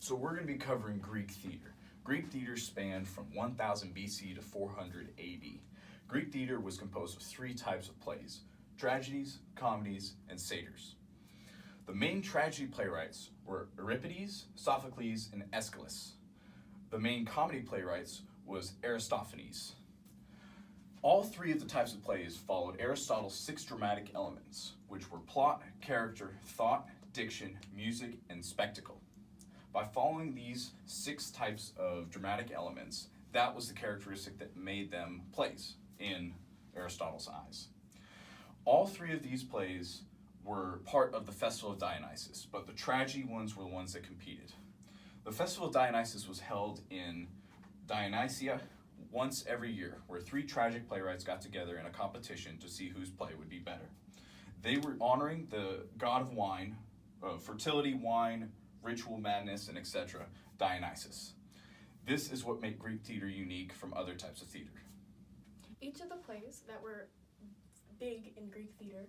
So we're going to be covering Greek theater. Greek theater spanned from 1000 BC to 400 AD. Greek theater was composed of three types of plays: tragedies, comedies, and satyrs. The main tragedy playwrights were Euripides, Sophocles, and Aeschylus. The main comedy playwrights was Aristophanes. All three of the types of plays followed Aristotle's 6 dramatic elements, which were plot, character, thought, diction, music, and spectacle. By following these 6 types of dramatic elements, that was the characteristic that made them plays in Aristotle's eyes. All 3 of these plays were part of the Festival of Dionysus, but the tragedy ones were the ones that competed. The Festival of Dionysus was held in Dionysia once every year, where 3 tragic playwrights got together in a competition to see whose play would be better. They were honoring the god of wine, fertility, wine, ritual madness, and etc., Dionysus. This is what made Greek theater unique from other types of theater. Each of the plays that were big in Greek theater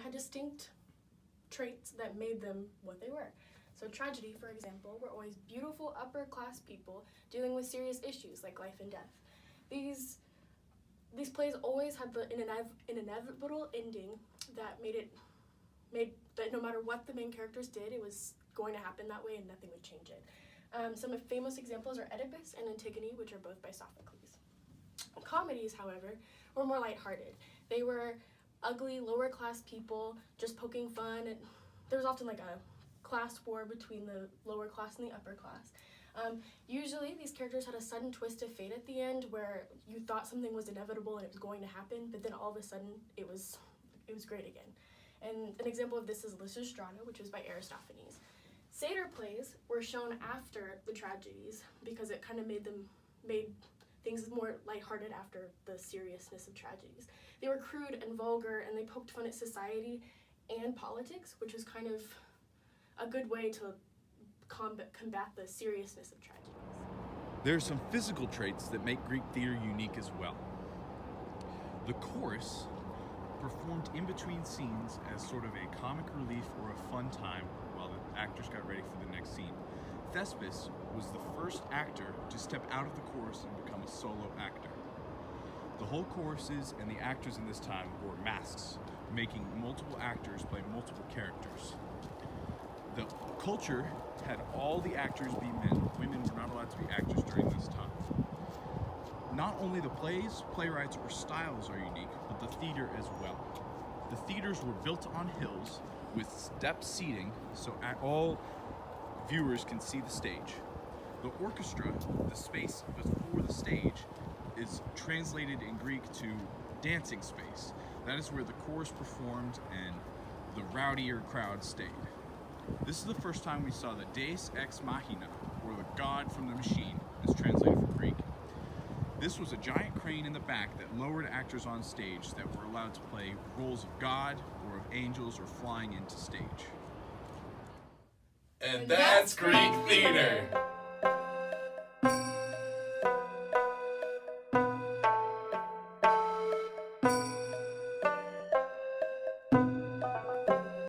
had distinct traits that made them what they were. So tragedy, for example, were always beautiful upper-class people dealing with serious issues like life and death. These plays always had an inevitable ending that made that no matter what the main characters did, it was going to happen that way and nothing would change it. Some famous examples are Oedipus and Antigone, which are both by Sophocles. Comedies, however, were more lighthearted. They were ugly, lower-class people just poking fun, and there was often like a class war between the lower class and the upper class. Usually these characters had a sudden twist of fate at the end where you thought something was inevitable and it was going to happen, but then all of a sudden it was great again. And an example of this is Lysistrata, which was by Aristophanes. Satyr plays were shown after the tragedies because it kind of made things more lighthearted after the seriousness of tragedies. They were crude and vulgar, and they poked fun at society and politics, which was kind of a good way to combat the seriousness of tragedies. There are some physical traits that make Greek theater unique as well. The chorus performed in between scenes as sort of a comic relief or a fun time while the actors got ready for the next scene. Thespis was the first actor to step out of the chorus and become a solo actor. The whole choruses and the actors in this time wore masks, making multiple actors play multiple characters. The culture had all the actors be men. Women were not allowed to be actors during this time. Not only the plays, playwrights, or styles are unique, but the theater as well. The theaters were built on hills with step seating so all viewers can see the stage. The orchestra, the space before the stage, is translated in Greek to dancing space. That is where the chorus performed and the rowdier crowd stayed. This is the first time we saw the Deus Ex Machina, or the God from the Machine, as translated from Greek. This was a giant crane in the back that lowered actors on stage that were allowed to play roles of God or of angels or flying into stage. And that's Greek theater!